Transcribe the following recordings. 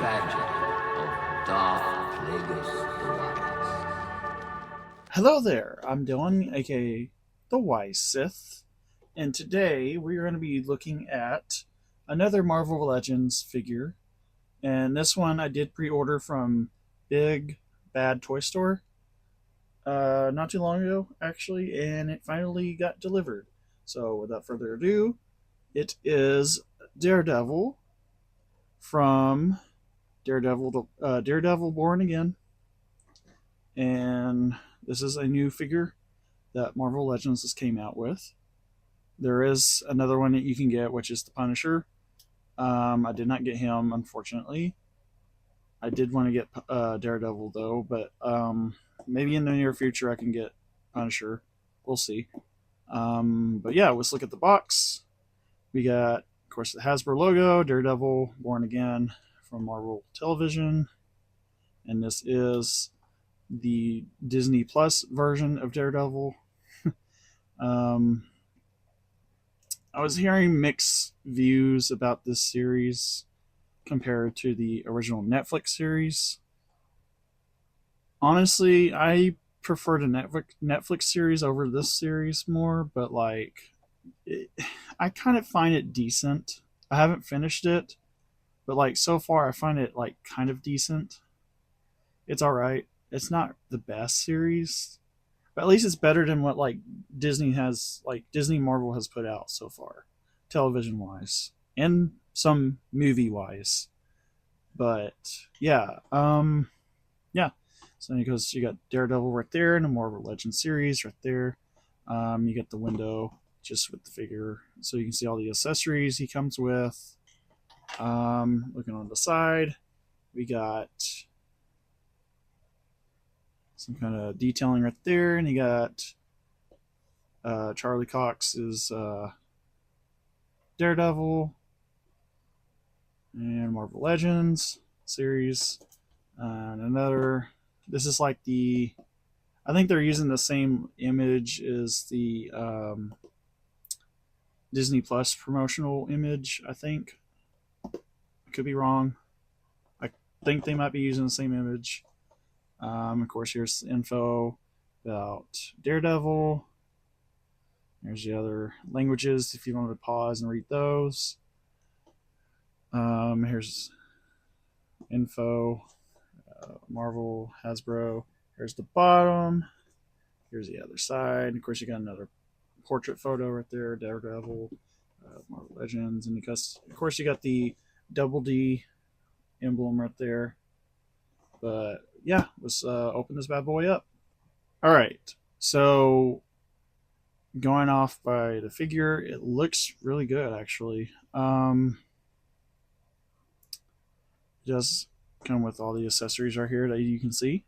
tragedy of Darth Plagueis the Wise. Hello there, I'm Dylan, aka the Wise Sith, and today we're going to be looking at another Marvel Legends figure. And this one I did pre order from Big Bad Toy Store not too long ago, actually, and it finally got delivered. So without further ado, it is Daredevil from Daredevil Born Again. And this is a new figure that Marvel Legends just came out with. There is another one that you can get, which is the Punisher. I did not get him, unfortunately. I did want to get Daredevil though, but maybe in the near future I can get Punisher. We'll see. But yeah, let's look at the box. We got, of course, the Hasbro logo, Daredevil, Born Again from Marvel Television, and this is the Disney Plus version of Daredevil. um, I was hearing mixed views about this series compared to the original Netflix series. Honestly, I prefer the Netflix series over this series more, but I kind of find it decent. I haven't finished it, but so far I find it kind of decent. It's all right. It's not the best series, but at least it's better than what Disney Marvel has put out so far, television wise, and some movie wise. But yeah, yeah. So because you got Daredevil right there and the Marvel Legends series right there. You get the window just with the figure, so you can see all the accessories he comes with. Looking on the side, we got some kind of detailing right there, and you got Charlie Cox is Daredevil and Marvel Legends series, and another. This is like the. I think they're using the same image as the Disney Plus promotional image. I think I could be wrong. I think they might be using the same image. Of course, here's the info about Daredevil. There's the other languages if you want to pause and read those. Here's info, Marvel, Hasbro. Here's the bottom. Here's the other side. Of course, you got another portrait photo right there, Daredevil, Marvel Legends, and because of course you got the double D emblem right there. But yeah, let's open this bad boy up. All right, so going off by the figure, it looks really good actually. It does come with all the accessories right here that you can see.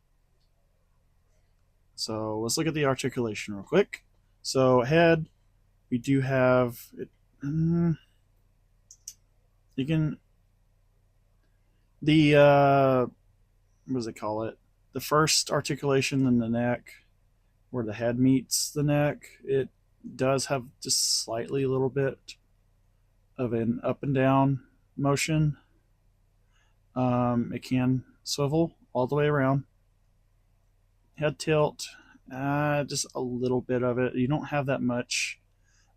So let's look at the articulation real quick. So head, we do have it. You can the what does it call it? The first articulation in the neck, where the head meets the neck, it does have just slightly a little bit of an up and down motion. It can swivel all the way around. Head tilt, just a little bit of it. You don't have that much,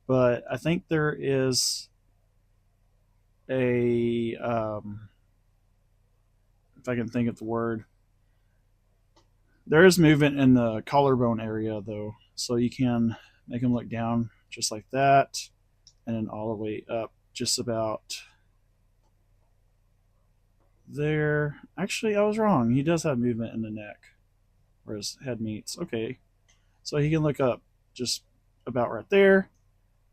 but I think there is a if I can think of the word. There is movement in the collarbone area though, so you can make him look down just like that, and then all the way up just about there. Actually, I was wrong. He does have movement in the neck where his head meets. Okay, so he can look up just about right there,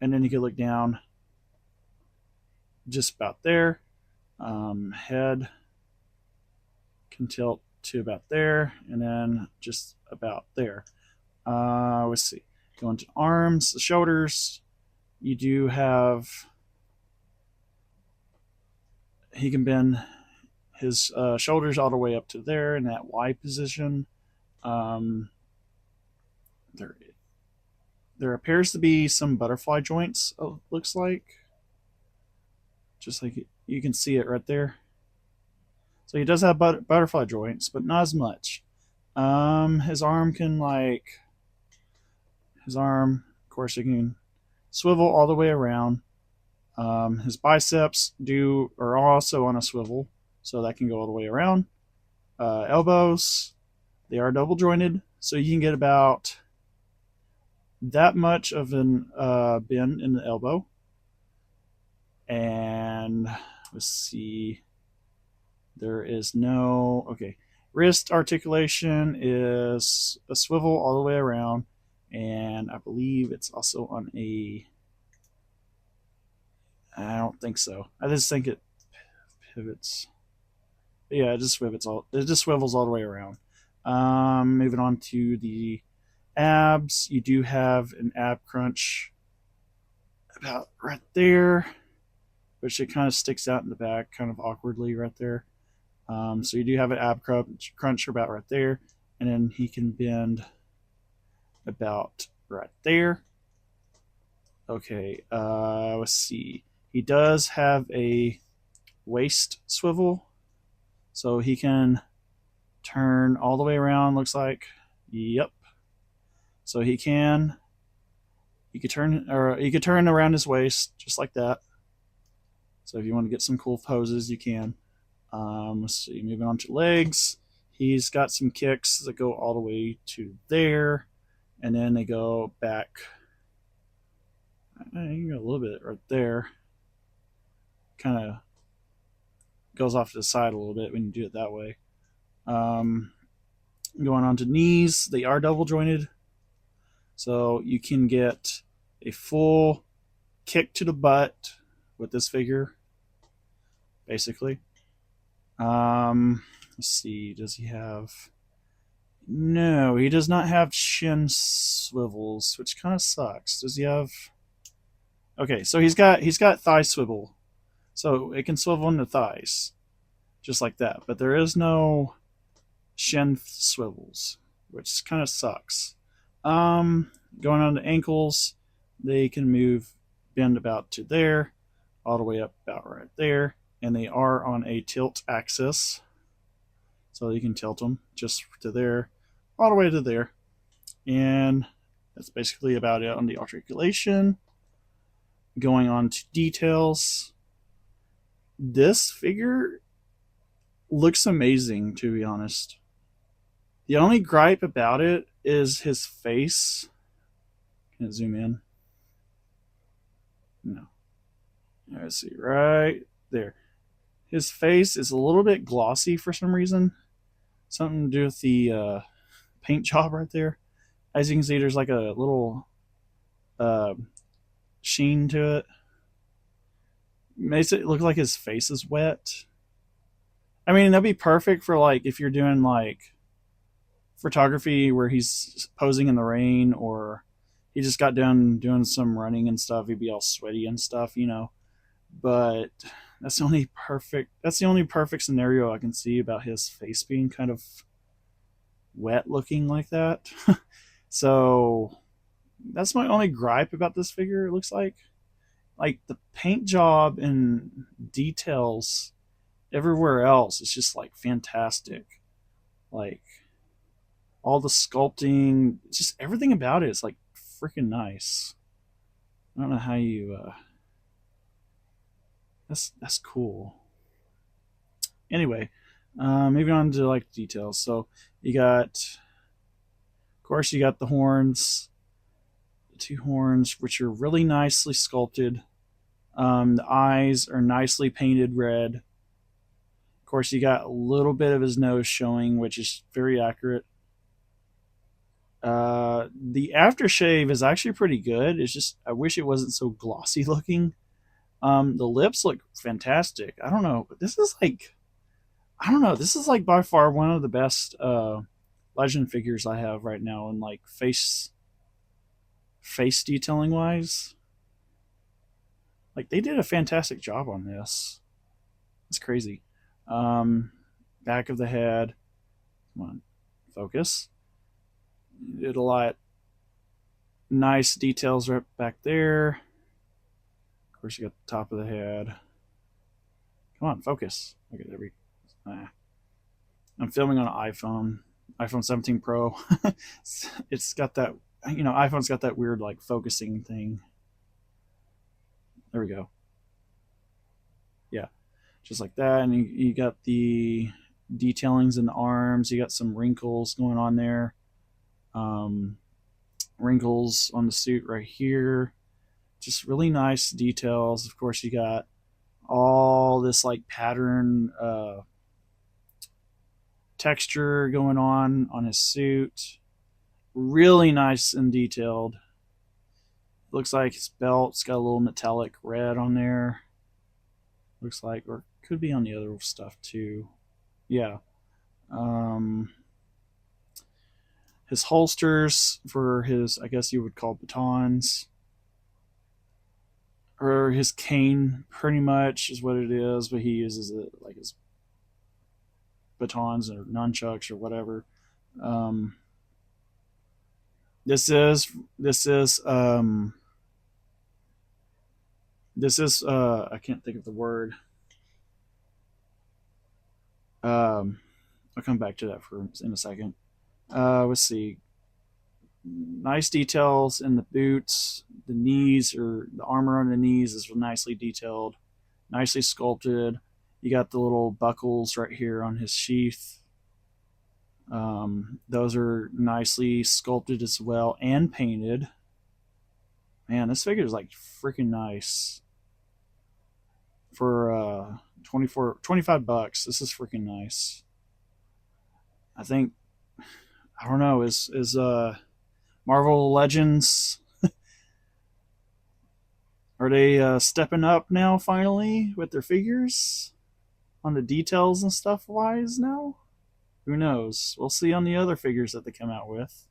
and then he can look down just about there. Head can tilt to about there, and then just about there. Let's see. Going to arms, the shoulders. You do have. He can bend his shoulders all the way up to there in that Y position. Um, there, there appears to be some butterfly joints. Looks like, just like you can see it right there. So he does have butterfly joints, but not as much. His arm can his arm, of course, it can swivel all the way around. His biceps are also on a swivel, so that can go all the way around. Elbows, they are double jointed, so you can get about that much of an bend in the elbow. And let's see, there is no okay. Wrist articulation is a swivel all the way around, and I believe it's also on a. I don't think so. I just think it pivots. Yeah, it just swivels all the way around. Moving on to the abs, you do have an ab crunch about right there, which it kind of sticks out in the back, kind of awkwardly right there. So you do have an ab crunch about right there, and then he can bend about right there. Okay, let's see. He does have a waist swivel, so he can turn all the way around. Looks like, yep. So he could turn around his waist just like that. So if you want to get some cool poses, you can. Let's see. Moving on to legs, he's got some kicks that go all the way to there, and then they go back. You got a little bit right there. Kind of goes off to the side a little bit when you do it that way. Going on to knees, they are double jointed, so you can get a full kick to the butt with this figure, basically. Let's see. Does he have? No, he does not have shin swivels, which kind of sucks. Does he have? Okay, so he's got thigh swivel, so it can swivel in the thighs, just like that. But there is no shin swivels, which kind of sucks. Going on to ankles, they can bend about to there, all the way up about right there, and they are on a tilt axis, so you can tilt them just to there, all the way to there, and that's basically about it on the articulation. Going on to details, this figure looks amazing, to be honest. The only gripe about it is his face. Can I zoom in? No. Let's see, right there. His face is a little bit glossy for some reason. Something to do with the paint job right there. As you can see, there's like a little uh, sheen to it. Makes it look like his face is wet. I mean, that'd be perfect for like if you're doing like photography where he's posing in the rain, or he just got done doing some running and stuff. He'd be all sweaty and stuff, you know. But that's the only perfect scenario I can see about his face being kind of wet looking like that. So that's my only gripe about this figure. It looks like the paint job and details everywhere else is just like fantastic. Like all the sculpting, just everything about it is like freaking nice. I don't know how you. That's cool. Anyway, moving on to like details. So you got, of course, you got the horns, the two horns, which are really nicely sculpted. The eyes are nicely painted red. Of course, you got a little bit of his nose showing, which is very accurate. The aftershave is actually pretty good. It's just I wish it wasn't so glossy looking. The lips look fantastic. I don't know, but this is like I don't know. This is like by far one of the best legend figures I have right now, in like face detailing wise. Like they did a fantastic job on this. It's crazy. Um, Back of the head. Come on, focus. Did a lot. Nice details right back there. Of course, you got the top of the head. Come on, focus. Look at every. I'm filming on an iPhone 17 Pro. It's got that, iPhone's got that weird like focusing thing. There we go. Yeah, just like that. And you got the detailings in the arms. You got some wrinkles going on there. Um, Wrinkles on the suit right here. Just really nice details. Of course, you got all this like pattern texture going on his suit. Really nice and detailed. Looks like his belt's got a little metallic red on there. Looks like, or could be on the other stuff too. Yeah. Um, his holsters for his, I guess you would call batons, or his cane, pretty much is what it is. But he uses it like his batons or nunchucks or whatever. Um, this is this is this is I can't think of the word. I'll come back to that for in a second. Let's see. Nice details in the boots, the knees, or the armor on the knees is nicely detailed, nicely sculpted. You got the little buckles right here on his sheath. Those are nicely sculpted as well and painted. Man, this figure is like freaking nice for 25 bucks. This is freaking nice. I think, I don't know, is Marvel Legends, are they stepping up now finally with their figures on the details and stuff wise now? Who knows? We'll see on the other figures that they come out with.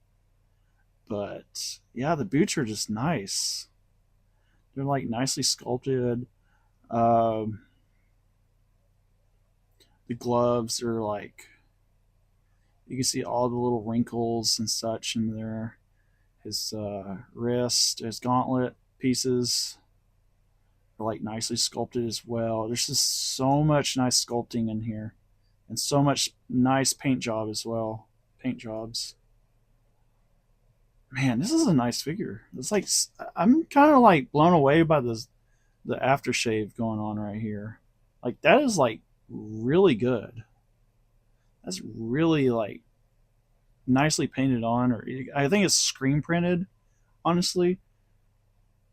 But yeah, the boots are just nice. They're like nicely sculpted. Um, the gloves are like, you can see all the little wrinkles and such in there. His wrist, his gauntlet pieces are like nicely sculpted as well. There's just so much nice sculpting in here, and so much nice paint job as well. Paint jobs. Man, this is a nice figure. It's like, I'm kind of like blown away by the aftershave going on right here. Like that is like really good. That's really like nicely painted on, or I think it's screen printed. Honestly,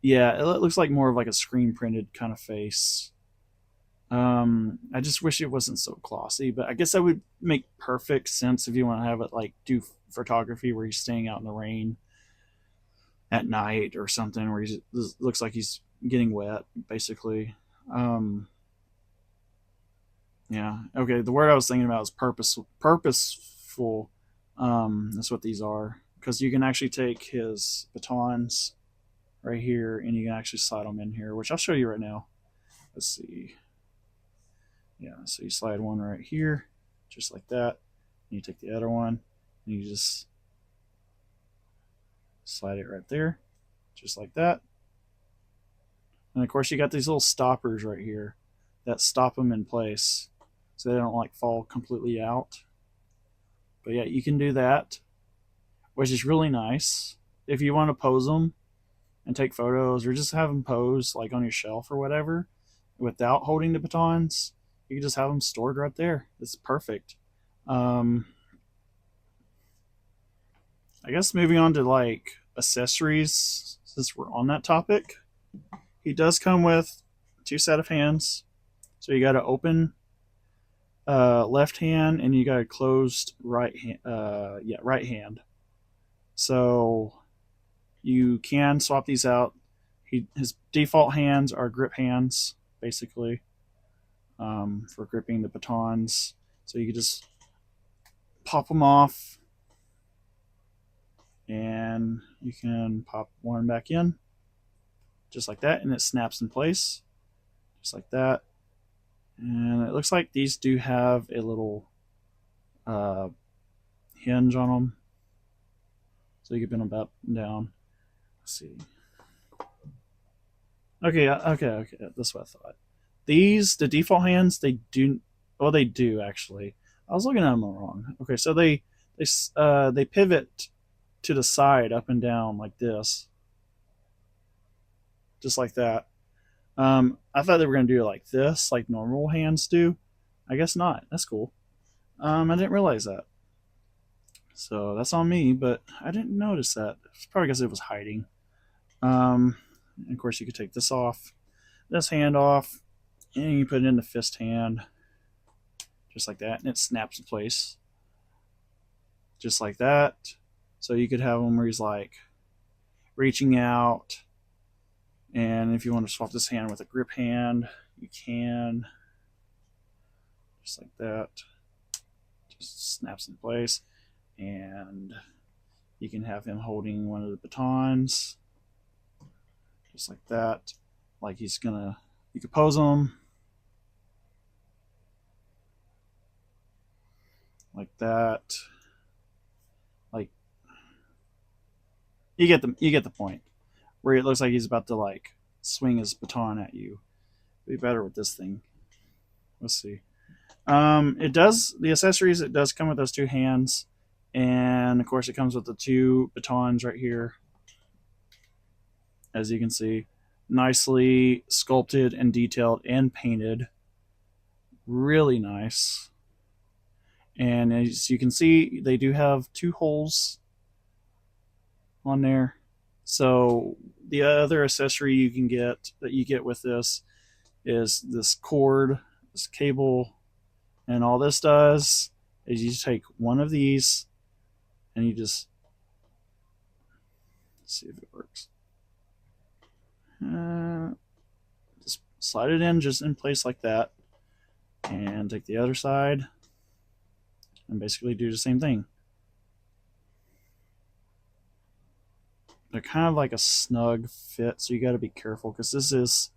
yeah, it looks like more of like a screen printed kind of face. I just wish it wasn't so glossy, but I guess that would make perfect sense if you want to have it like do photography where he's staying out in the rain at night or something, where he looks like he's getting wet, basically. Um, yeah. Okay. The word I was thinking about is purposeful. That's what these are, because you can actually take his batons right here and you can actually slide them in here, which I'll show you right now. Let's see. Yeah. So you slide one right here, just like that. And you take the other one and you just slide it right there, just like that. And of course, you got these little stoppers right here that stop them in place so they don't like fall completely out. But yeah, you can do that, which is really nice if you want to pose them and take photos, or just have them pose like on your shelf or whatever without holding the batons. You can just have them stored right there. It's perfect. Um, I guess moving on to like accessories, since we're on that topic, he does come with two set of hands. So you got to open left hand and you got a closed right hand. Yeah, right hand. So you can swap these out. His default hands are grip hands, basically, for gripping the batons. So you can just pop them off, and you can pop one back in, just like that, and it snaps in place, just like that. And it looks like these do have a little uh, hinge on them, so you can bend them up and down. Let's see. Okay. That's what I thought. These, the default hands, they do. Well, they do actually. I was looking at them wrong. Okay, so they pivot to the side, up and down like this, just like that. I thought they were gonna do it like this, like normal hands do. I guess not. That's cool. I didn't realize that. So that's on me, but I didn't notice that. It's probably because it was hiding. And of course, you could take this off, this hand off, and you put it in the fist hand, just like that, and it snaps in place, just like that. So you could have him where he's like reaching out, and if you want to swap this hand with a grip hand, you can, just like that. Just snaps in place, and you can have him holding one of the batons, just like that. Like he's gonna, you could pose him like that. Like you get the point. Where it looks like he's about to like swing his baton at you. Be better with this thing. Let's see. It does the accessories. It does come with those two hands, and of course it comes with the two batons right here, as you can see, nicely sculpted and detailed and painted. Really nice. And as you can see, they do have two holes on there. So the other accessory you can get that you get with this is this cord, this cable, and all this does is you take one of these and you just see if it works. Just slide it in just in place like that, and take the other side and basically do the same thing. They're kind of like a snug fit, so you got to be careful because this is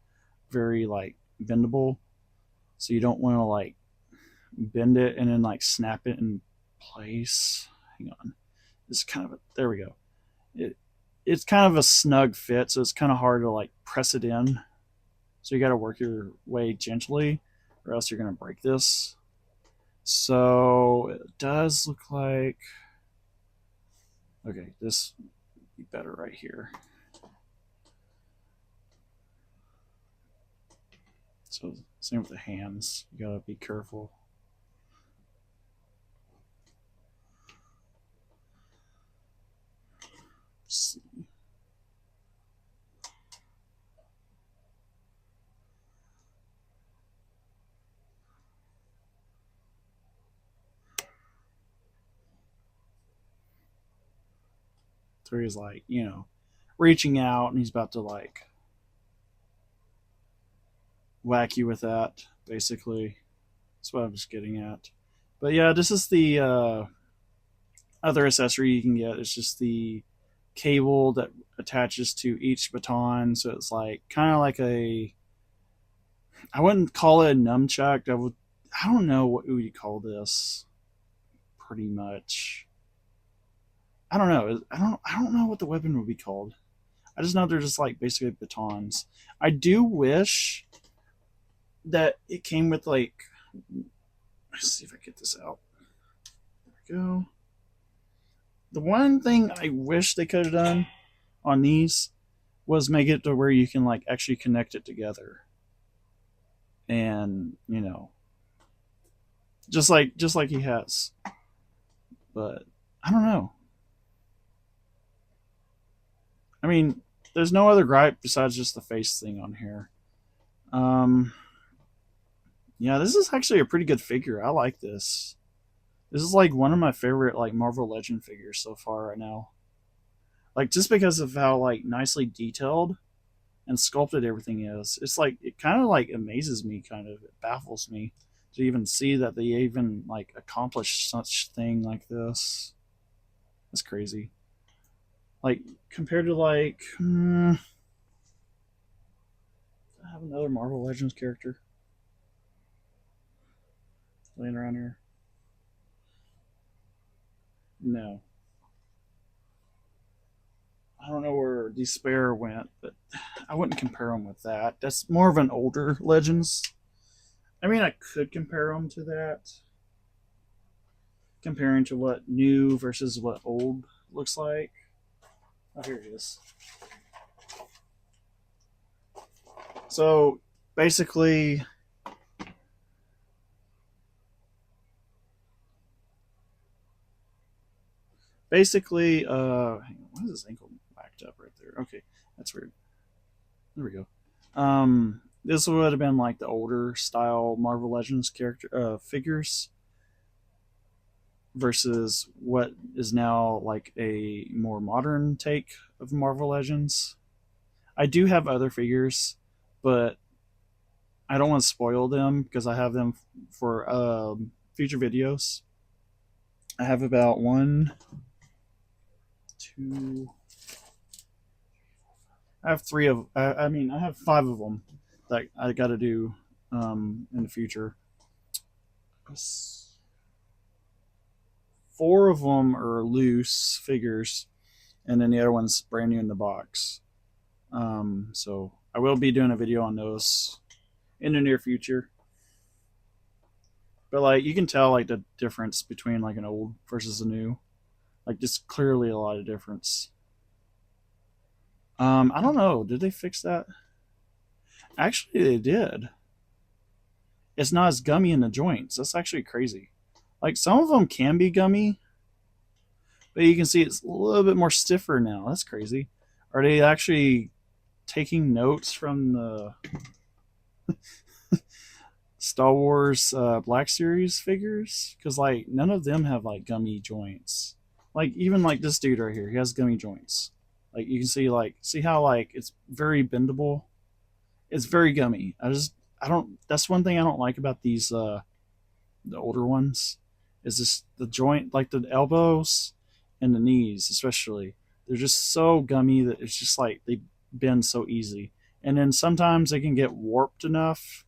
very like bendable, so you don't want to like bend it and then like snap it in place. Hang on, it's kind of there we go. It's kind of a snug fit, so it's kind of hard to like press it in. So you got to work your way gently, or else you're gonna break this. So it does look like okay. This would be better right here. So same with the hands. You gotta be careful. Let's see. So he's like, reaching out and he's about to like whack you with that, basically. That's what I was getting at. But yeah, this is the other accessory you can get. It's just the cable that attaches to each baton. So it's like kind of like I wouldn't call it a nunchuck. I don't know what would you call this. Pretty much. I don't know. I don't know what the weapon would be called. I just know they're just like basically batons. I do wish that it came with like. Let's see if I get this out. There we go. The one thing I wish they could have done on these was make it to where you can like actually connect it together, and just like he has. But I don't know. I mean, there's no other gripe besides just the face thing on here. Um, yeah, this is actually a pretty good figure. I like this. This is like one of my favorite like Marvel Legend figures so far right now. Like just because of how like nicely detailed and sculpted everything is. It's like it kind of like amazes me, kind of it baffles me to even see that they even like accomplished such thing like this. That's crazy. Like compared to like I have another Marvel Legends character laying around here. No. I don't know where Despair went, but I wouldn't compare them with that. That's more of an older Legends. I mean, I could compare them to that, comparing to what new versus what old looks like. Oh, here it is. So basically, why is this ankle backed up right there? Okay, that's weird. There we go. This would have been like the older style Marvel Legends character figures versus what is now like a more modern take of Marvel Legends. I do have other figures, but I don't want to spoil them because I have them for future videos. I have about one, two. I have three of. I mean, I have five of them that I got to do in the future. Four of them are loose figures, and then the other one's brand new in the box. So I will be doing a video on those in the near future. But like you can tell like the difference between like an old versus a new. Like just clearly a lot of difference. I don't know. Did they fix that? Actually, they did. It's not as gummy in the joints. That's actually crazy. Like some of them can be gummy, but you can see it's a little bit more stiffer now. That's crazy. Are they actually taking notes from the Star Wars Black Series figures? Because like none of them have like gummy joints. Like even like this dude right here, he has gummy joints. Like you can see how like it's very bendable. It's very gummy. I don't. That's one thing I don't like about these the older ones is just the joint, like the elbows and the knees, especially. They're just so gummy that it's just like they bend so easy. And then sometimes they can get warped enough.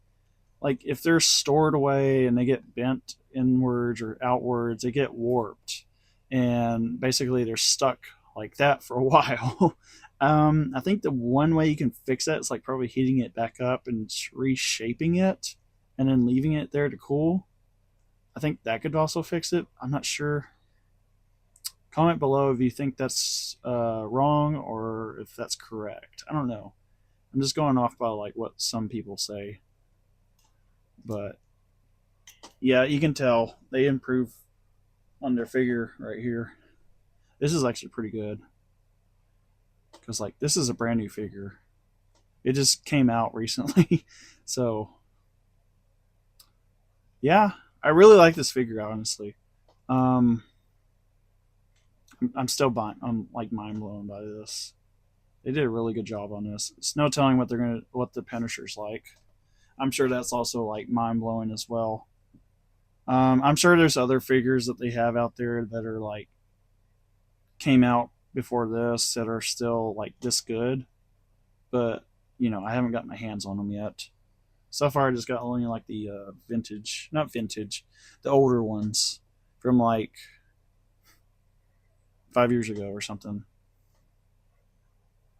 Like if they're stored away and they get bent inwards or outwards, they get warped. And basically they're stuck like that for a while. I think the one way you can fix that is like probably heating it back up and reshaping it and then leaving it there to cool. I think that could also fix it. I'm not sure. Comment below if you think that's wrong or if that's correct. I don't know. I'm just going off by like what some people say. But yeah, you can tell they improve on their figure right here. This is actually pretty good because like this is a brand new figure. It just came out recently, so yeah, I really like this figure honestly. Um, I'm still I'm like mind blown by this. They did a really good job on this. It's no telling what the Punisher's like. I'm sure that's also like mind blowing as well. I'm sure there's other figures that they have out there that are like came out before this that are still like this good, but you know I haven't got my hands on them yet. So far, I just got only like the vintage, not vintage, the older ones from like 5 years ago or something.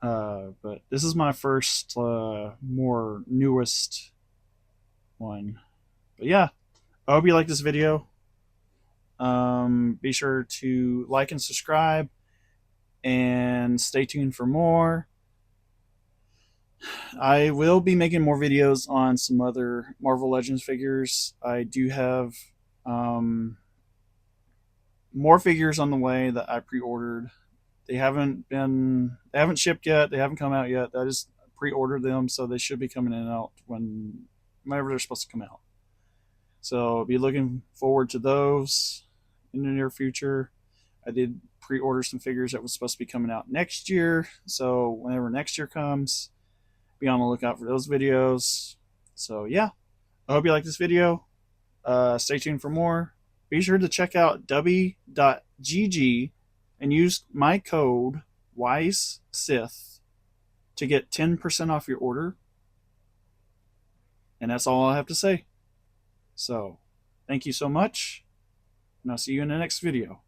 But this is my first more newest one. But yeah, I hope you like this video. Be sure to like and subscribe and stay tuned for more. I will be making more videos on some other Marvel Legends figures. I do have more figures on the way that I pre-ordered. They haven't shipped yet. They haven't come out yet. I just pre-ordered them, so they should be coming in and out whenever they're supposed to come out. So be looking forward to those in the near future. I did pre-order some figures that was supposed to be coming out next year. So whenever next year comes, be on the lookout for those videos. So yeah, I hope you like this video. Stay tuned for more. Be sure to check out w.gg and use my code WISESith to get 10% off your order. And that's all I have to say. So, thank you so much, and I'll see you in the next video.